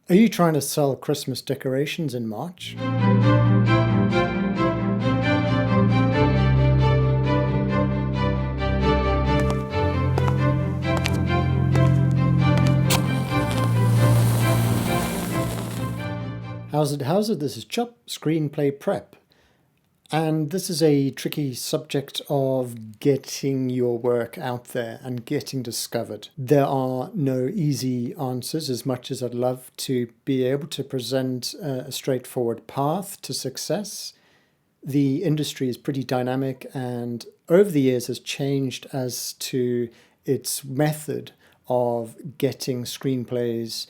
Are you trying to sell Christmas decorations in March? How's it? This is Chup, Screenplay Prep. And this is a tricky subject of getting your work out there and getting discovered. There are no easy answers, as much as I'd love to be able to present a straightforward path to success. The industry is pretty dynamic and over the years has changed as to its method of getting screenplays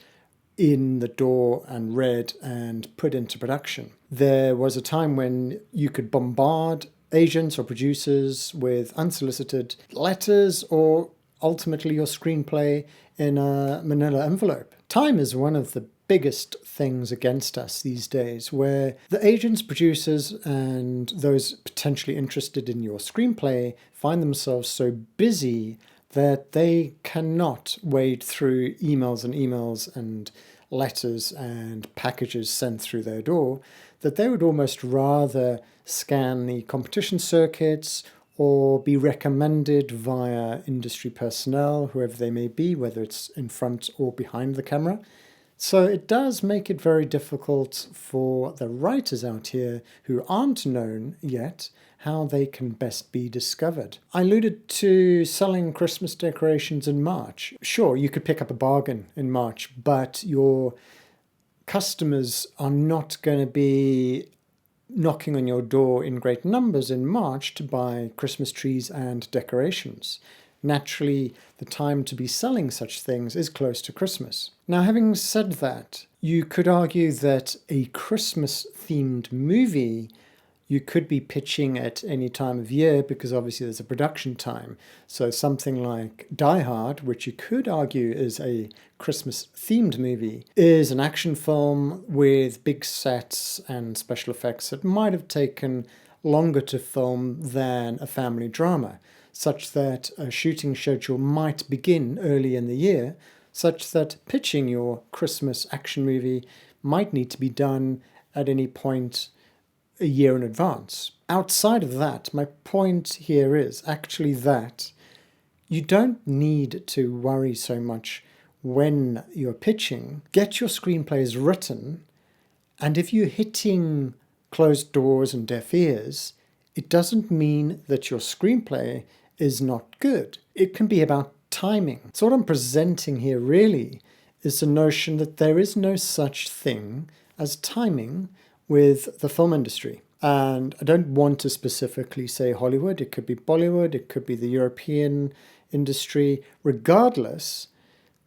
in the door and read and put into production. There was a time when you could bombard agents or producers with unsolicited letters or ultimately your screenplay in a manila envelope. Time is one of the biggest things against us these days, where the agents, producers, and those potentially interested in your screenplay find themselves so busy that they cannot wade through emails and letters and packages sent through their door, that they would almost rather scan the competition circuits or be recommended via industry personnel, whoever they may be, whether it's in front or behind the camera. So it does make it very difficult for the writers out here who aren't known yet how they can best be discovered. I alluded to selling Christmas decorations in March. Sure, you could pick up a bargain in March, but your customers are not going to be knocking on your door in great numbers in March to buy Christmas trees and decorations. Naturally, the time to be selling such things is close to Christmas. Now, having said that, you could argue that a Christmas-themed movie you could be pitching at any time of year because obviously there's a production time. So something like Die Hard, which you could argue is a Christmas-themed movie, is an action film with big sets and special effects that might have taken longer to film than a family drama, such that a shooting schedule might begin early in the year, such that pitching your Christmas action movie might need to be done at any point a year in advance. Outside of that, my point here is actually that you don't need to worry so much when you're pitching. Get your screenplays written, and if you're hitting closed doors and deaf ears, it doesn't mean that your screenplay is not good. It can be about timing. So what I'm presenting here really is the notion that there is no such thing as timing with the film industry. And I don't want to specifically say Hollywood. It could be Bollywood, it could be the European industry. Regardless,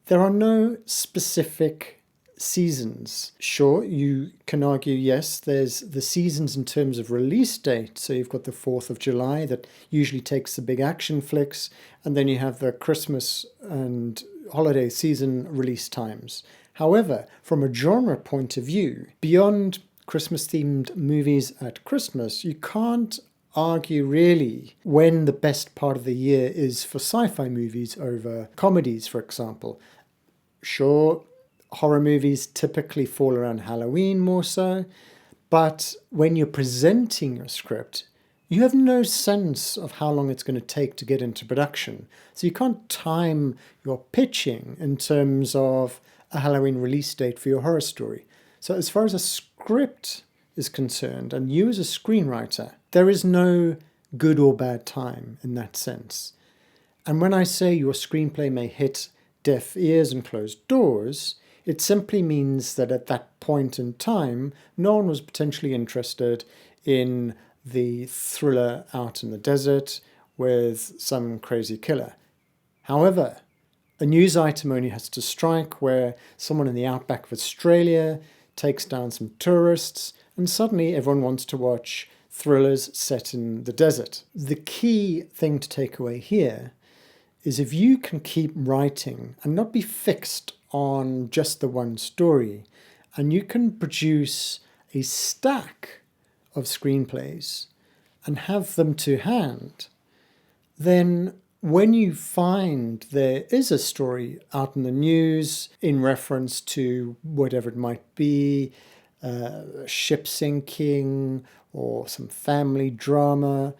there are no specific seasons. Sure, you can argue, yes, there's the seasons in terms of release date. So you've got the 4th of July that usually takes the big action flicks, and then you have the Christmas and holiday season release times. However, from a genre point of view, beyond Christmas-themed movies at Christmas, you can't argue really when the best part of the year is for sci-fi movies over comedies, for example. Sure, horror movies typically fall around Halloween more so, but when you're presenting your script, you have no sense of how long it's going to take to get into production. So you can't time your pitching in terms of a Halloween release date for your horror story. So as far as a script is concerned, and you as a screenwriter, there is no good or bad time in that sense. And when I say your screenplay may hit deaf ears and closed doors, it simply means that at that point in time, no one was potentially interested in the thriller out in the desert with some crazy killer. However, a news item only has to strike where someone in the outback of Australia takes down some tourists, and suddenly everyone wants to watch thrillers set in the desert. The key thing to take away here is if you can keep writing and not be fixed on just the one story, and you can produce a stack of screenplays and have them to hand, then when you find there is a story out in the news in reference to whatever it might be, ship sinking or some family drama,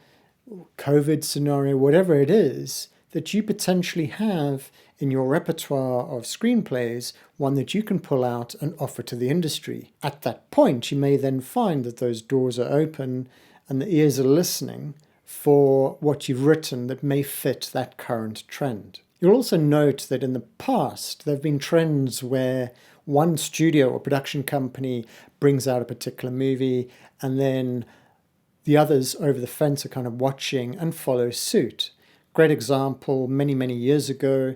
COVID scenario, whatever it is, that you potentially have in your repertoire of screenplays, one that you can pull out and offer to the industry. At that point, you may then find that those doors are open and the ears are listening for what you've written that may fit that current trend. You'll also note that in the past, there have been trends where one studio or production company brings out a particular movie and then the others over the fence are kind of watching and follow suit. Great example, many, many years ago,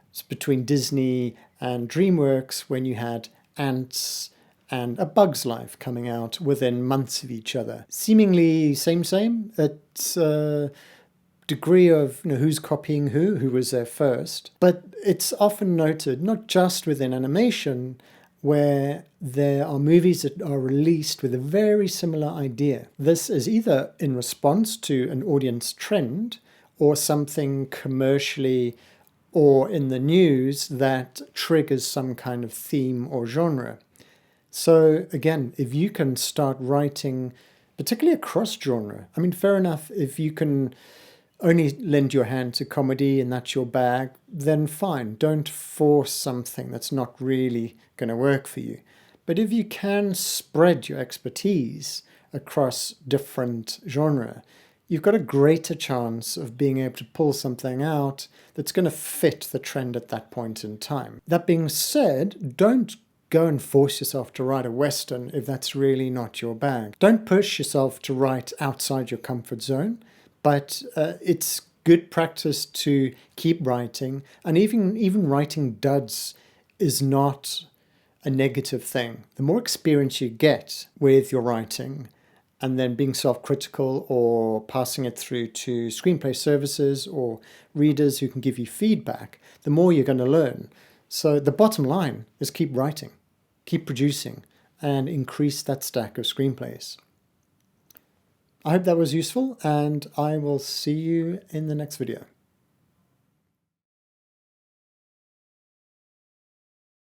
it's between Disney and DreamWorks when you had Ants and A Bug's Life coming out within months of each other. Seemingly same. It's a degree of who's copying who was there first. But it's often noted, not just within animation, where there are movies that are released with a very similar idea. This is either in response to an audience trend or something commercially or in the news that triggers some kind of theme or genre. So again, if you can start writing, particularly across genre, I mean, fair enough, if you can only lend your hand to comedy and that's your bag, then fine. Don't force something that's not really going to work for you. But if you can spread your expertise across different genre, you've got a greater chance of being able to pull something out that's going to fit the trend at that point in time. That being said, don't go and force yourself to write a Western if that's really not your bag. Don't push yourself to write outside your comfort zone, but it's good practice to keep writing, and even writing duds is not a negative thing. The more experience you get with your writing, and then being self-critical or passing it through to screenplay services or readers who can give you feedback, the more you're going to learn. So the bottom line is keep writing, keep producing, and increase that stack of screenplays. I hope that was useful, and I will see you in the next video.